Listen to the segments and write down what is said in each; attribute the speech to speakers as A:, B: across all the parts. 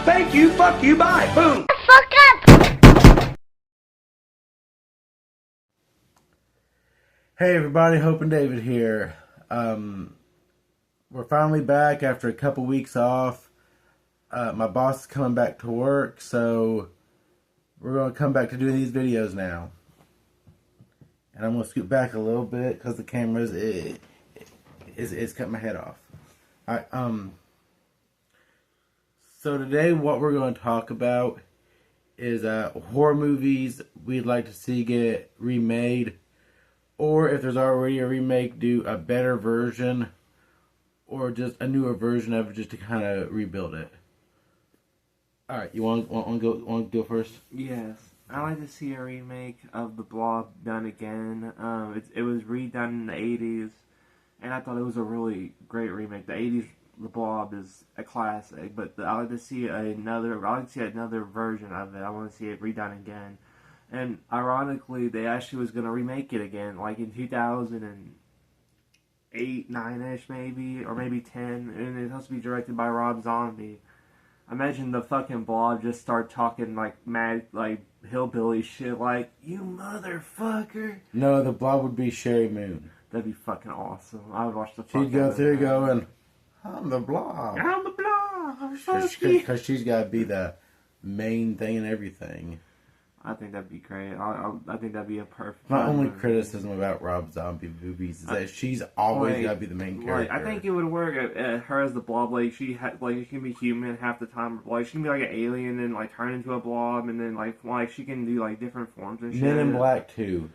A: Thank you, fuck you, bye, boom.
B: Fuck up!
C: Hey everybody, Hope and David here. We're finally back after a couple weeks off. My boss is coming back to work, so we're going to come back to doing these videos now. And I'm going to scoot back a little bit because the camera is cutting my head off. Alright, so today what we're going to talk about is horror movies we'd like to see get remade. Or if there's already a remake, do a better version. Or just a newer version of it just to kind of rebuild it. Alright, you want to go first?
D: Yes. I like to see a remake of The Blob done again. It was redone in the 80s, and I thought it was a really great remake. The 80s The Blob is a classic, but I like to see another version of it. I want to see it redone again. And ironically, they actually was going to remake it again, like in 2008, 9-ish maybe, or maybe 10, and it has to be directed by Rob Zombie. Imagine the fucking Blob just start talking like mad, like hillbilly shit, like, you motherfucker.
C: No, the Blob would be Sherry Moon.
D: That'd be fucking awesome. I would watch the fuck
C: She'd go
D: out of
C: through
D: that.
C: going, I'm the Blob.
D: I'm the Blob.
C: Because she's got to be the main thing in everything.
D: I think that'd be great. I think that'd be a perfect.
C: My only
D: movie.
C: criticism about Rob Zombie movies is that she's always got to be the main character.
D: I think it would work. Her as the Blob, like she can be human half the time. Like she can be like an alien and like turn into a blob, and then like she can do like different forms and shit.
C: Men in Black 2.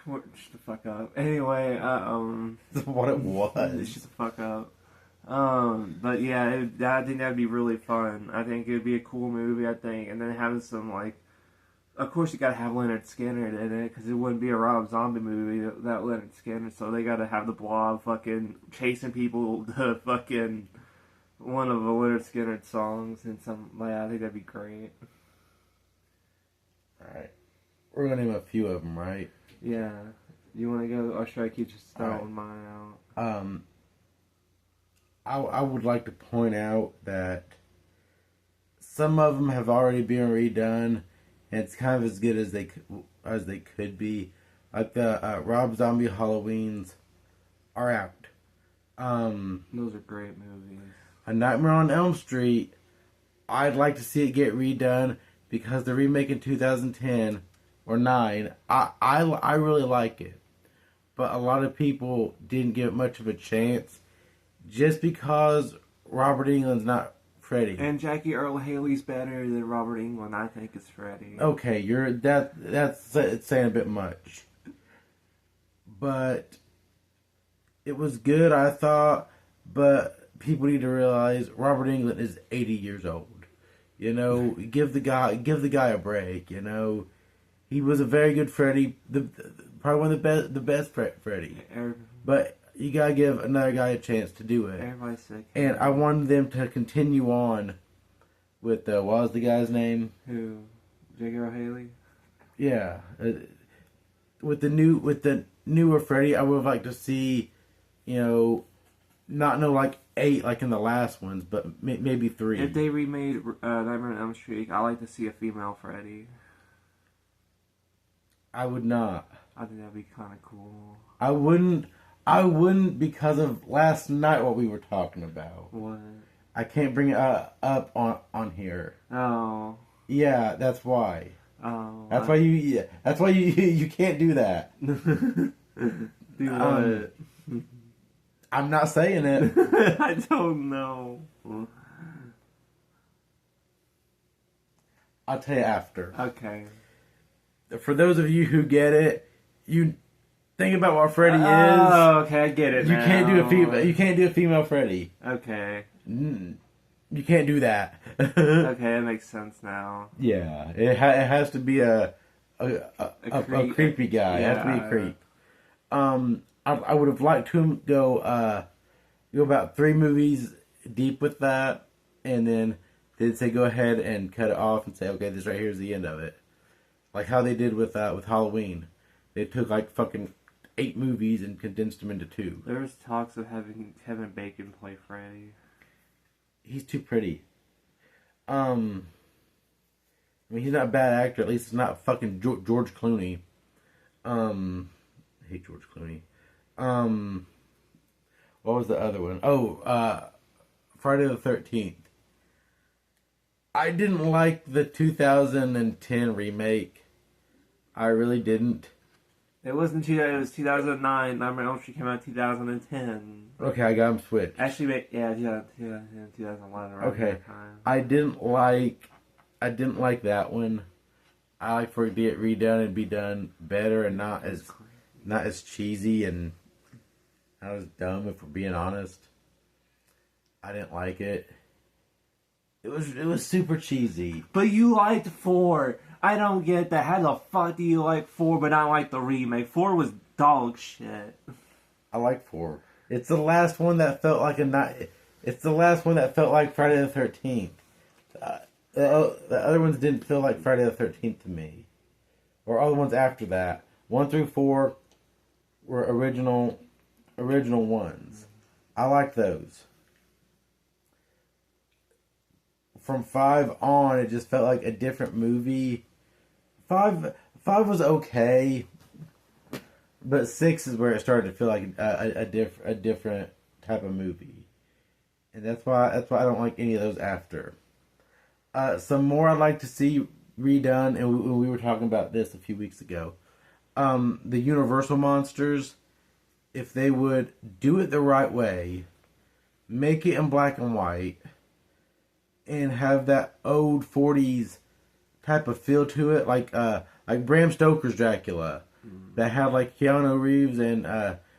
D: Shut the fuck up. Anyway,
C: That's what it was.
D: Shut the fuck up. But yeah, I think that'd be really fun. I think it'd be a cool movie. I think, and then having some like. Of course, you gotta have Leonard Skinner in it, because it wouldn't be a Rob Zombie movie without Leonard Skinner, so they gotta have the Blob fucking chasing people to fucking one of the Leonard Skinner songs, and I think that'd be great.
C: Alright. We're gonna name a few of them, right?
D: Yeah. You wanna go, or should I keep just throwing mine out?
C: I would like to point out that some of them have already been redone, and it's kind of as good as they could be. Like the Rob Zombie Halloweens are out.
D: Those are great movies.
C: A Nightmare on Elm Street, I'd like to see it get redone because the remake in 2010 or 9, I really like it. But a lot of people didn't give it much of a chance just because Robert Englund's not Freddy.
D: And Jackie Earle Haley's better than Robert Englund, I think, is Freddy.
C: Okay, that's saying a bit much. But it was good, I thought, but people need to realize Robert Englund is 80 years old. You know, give the guy a break, you know. He was a very good Freddy, probably one of the best Freddy. But you gotta give another guy a chance to do it.
D: Everybody's sick.
C: And I wanted them to continue on with what was the guy's name?
D: Who? Jackie Earle Haley?
C: Yeah, with the newer Freddy, I would have liked to see, you know, not like 8 like in the last ones, but maybe 3.
D: If they remade Nightmare on Elm Street, I like to see a female Freddy.
C: I would not.
D: I think that'd be kind of cool.
C: I wouldn't because of last night what we were talking about.
D: What?
C: I can't bring it up on here.
D: Oh.
C: Yeah, that's why.
D: Oh.
C: That's why you can't do that.
D: Do what?
C: I'm not saying it.
D: I don't know.
C: I'll tell you after.
D: Okay.
C: For those of you who get it, you think about what Freddy is.
D: Oh, okay, I get it.
C: You can't do a female. You can't do a female Freddy.
D: Okay.
C: You can't do that.
D: Okay, that makes sense now.
C: Yeah, it has to be a creepy guy.
D: Yeah.
C: It has to be a creep. I would have liked to go about 3 movies deep with that, and then they'd say go ahead and cut it off and say, okay, this right here is the end of it. Like how they did with Halloween. They took like fucking 8 movies and condensed them into 2.
D: There's talks of having Kevin Bacon play Freddy.
C: He's too pretty. I mean, he's not a bad actor. At least it's not fucking George Clooney. I hate George Clooney. What was the other one? Oh, Friday the 13th. I didn't like the 2010 remake. I really didn't.
D: It wasn't it was 2009. Nightmare on Elm Street came out in 2010.
C: Okay, I got them switched.
D: Actually, yeah, 2011. Around
C: Okay,
D: that time.
C: I didn't like that one. I like for it to get redone and be done better and not as cheesy and not as dumb. If we're being honest, I didn't like it. It was super cheesy.
D: But you liked 4. I don't get that. How the fuck do you like 4 but not like the remake? 4 was dog shit.
C: I like 4. It's the last one that felt like It's the last one that felt like Friday the 13th. The other ones didn't feel like Friday the 13th to me, or all the ones after that. 1 through 4 were original ones. I liked those. From 5 on, it just felt like a different movie. 5 was okay, but 6 is where it started to feel like a different type of movie, and that's why I don't like any of those after. Some more I'd like to see redone, and we were talking about this a few weeks ago. The Universal monsters, if they would do it the right way, make it in black and white, and have that old 40s type of feel to it, like Bram Stoker's Dracula, that had like Keanu Reeves and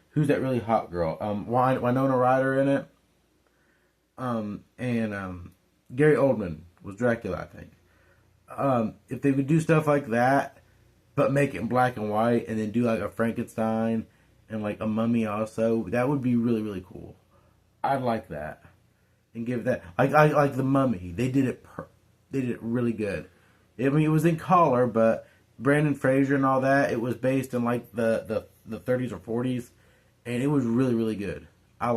C: who's that really hot girl? Winona Ryder in it, and Gary Oldman was Dracula, I think. If they would do stuff like that, but make it in black and white, and then do like a Frankenstein and like a Mummy also, that would be really, really cool. I'd like that. And give that, like the Mummy, they did it really good. I mean, it was in color, but Brandon Fraser and all that, it was based in like the 30s or 40s, and it was really, really good. I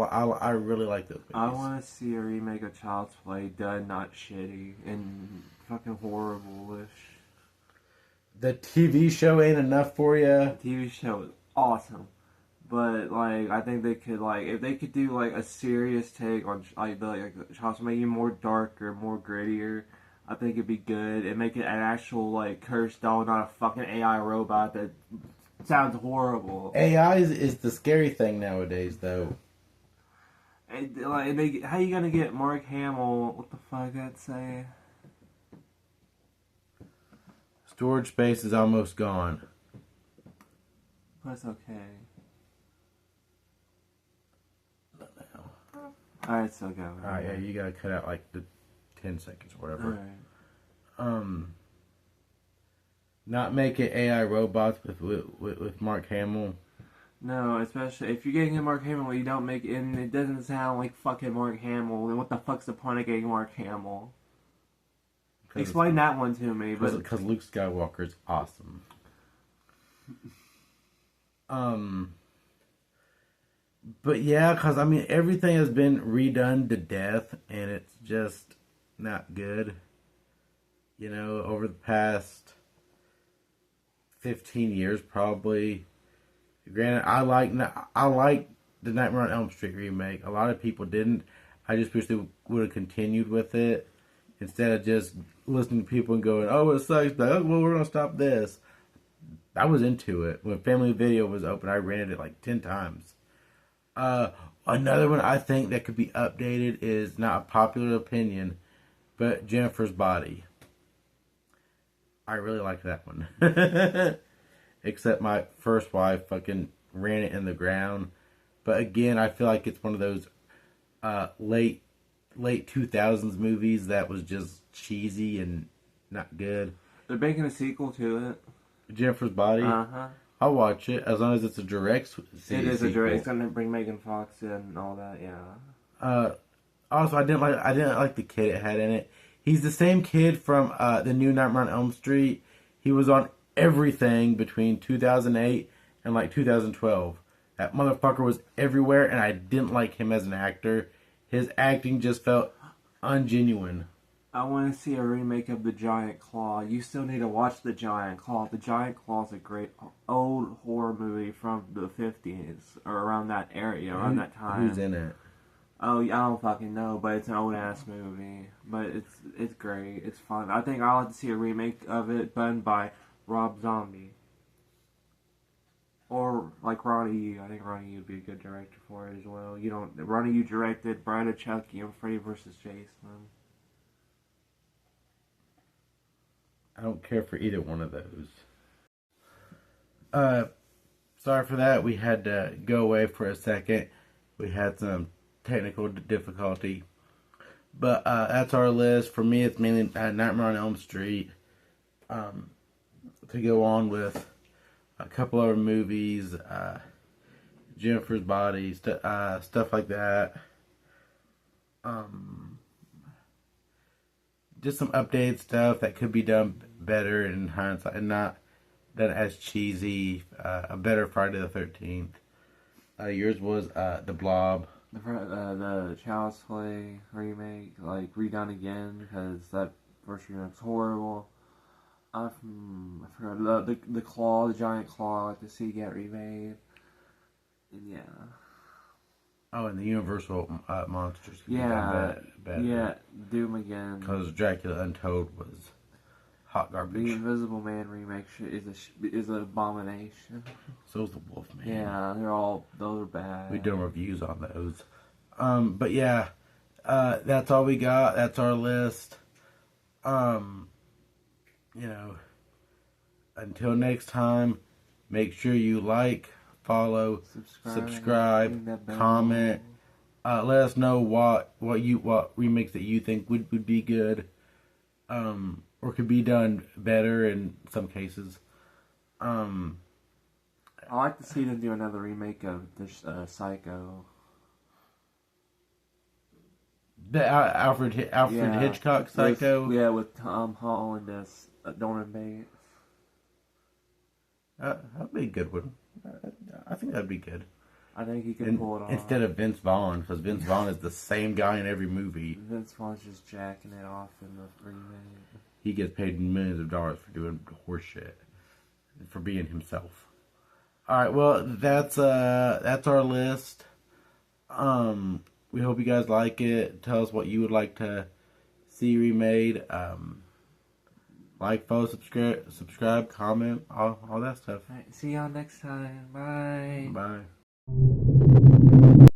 C: really like those movies.
D: I want to see a remake of Child's Play done not shitty and fucking horrible-ish.
C: The TV show ain't enough for you.
D: The TV show is awesome. But, like, I think they could, like, if they could do, like, a serious take on, like, the Child's Play, make it more darker, more grittier, I think it'd be good. And make it an actual, like, cursed doll, not a fucking AI robot that sounds horrible.
C: AI is the scary thing nowadays, though.
D: And, like, how you gonna get Mark Hamill? What the fuck that say?
C: Storage space is almost gone.
D: That's okay.
C: Not now.
D: Alright, so go.
C: Alright, yeah, you gotta cut out like the 10 seconds or whatever.
D: Alright.
C: Not make it AI robots with Mark Hamill.
D: No, especially if you're getting a Mark Hamill, you don't make it, and it doesn't sound like fucking Mark Hamill. Then what the fuck's the point of getting Mark Hamill? Explain that one to me.
C: Because Luke Skywalker is awesome. But yeah, because I mean everything has been redone to death, and it's just not good. You know, over the past 15 years, probably. Granted, I like the Nightmare on Elm Street remake. A lot of people didn't. I just wish they would have continued with it instead of just listening to people and going, "Oh, it sucks," but oh, well, we're gonna stop this. I was into it when Family Video was open. I rented it like 10 times. Another one I think that could be updated is not a popular opinion, but Jennifer's Body. I really like that one. Except my first wife fucking ran it in the ground. But again, I feel like it's one of those late 2000s movies that was just cheesy and not good.
D: They're making a sequel to it.
C: Jennifer's Body?
D: Uh-huh.
C: I'll watch it as long as it's a direct sequel.
D: It is a direct. It's gonna bring Megan Fox in and all that, yeah.
C: Also, I didn't like the kid it had in it. He's the same kid from the new Nightmare on Elm Street. He was on everything between 2008 in like 2012. That motherfucker was everywhere, and I didn't like him as an actor. His acting just felt ungenuine.
D: I want to see a remake of The Giant Claw. You still need to watch The Giant Claw. The Giant Claw is a great old horror movie from the 50s, or around that area, around that time.
C: Who's in it?
D: Oh, I don't fucking know, but it's an old ass movie. But it's great. It's fun. I think I'd like to see a remake of it done by Rob Zombie. Or like Ronnie Yu. I think Ronnie Yu would be a good director for it as well. Ronnie Yu directed Bride of Chucky and Freddy vs. Jason.
C: I don't care for either one of those. Sorry for that. We had to go away for a second. We had some technical difficulty. But that's our list. For me, it's mainly Nightmare on Elm Street. To go on with a couple other movies, Jennifer's Body, stuff like that. Just some updated stuff that could be done better in hindsight and not done as cheesy. A better Friday the 13th. Yours was The Blob.
D: The Child's Play remake, like redone again, because that first remake's horrible. I forgot the Claw, the Giant Claw. I like to see get remade. And yeah.
C: Oh, and the Universal monsters.
D: Yeah, yeah, Doom again.
C: Because Dracula Untold was hot garbage.
D: The Invisible Man remake is an abomination.
C: So is the Wolfman.
D: Yeah, those are bad.
C: We done reviews on those. But yeah, that's all we got. That's our list. Until next time, make sure you like, follow, subscribe, comment. Let us know what remakes that you think would be good, or could be done better in some cases.
D: I like to see them do another remake of this Psycho.
C: The Alfred Hitchcock Psycho.
D: With Tom Holland as Norman Bates.
C: That'd be a good one. I think that'd be good.
D: I think he could pull it off.
C: Instead of Vince Vaughn, because Vince Vaughn is the same guy in every movie.
D: Vince Vaughn's just jacking it off in the remake.
C: He gets paid millions of dollars for doing horse shit. For being himself. Alright, well, that's our list. We hope you guys like it. Tell us what you would like to see remade. Like, follow, subscribe, comment, all that stuff.
D: Alright, see y'all next time. Bye.
C: Bye.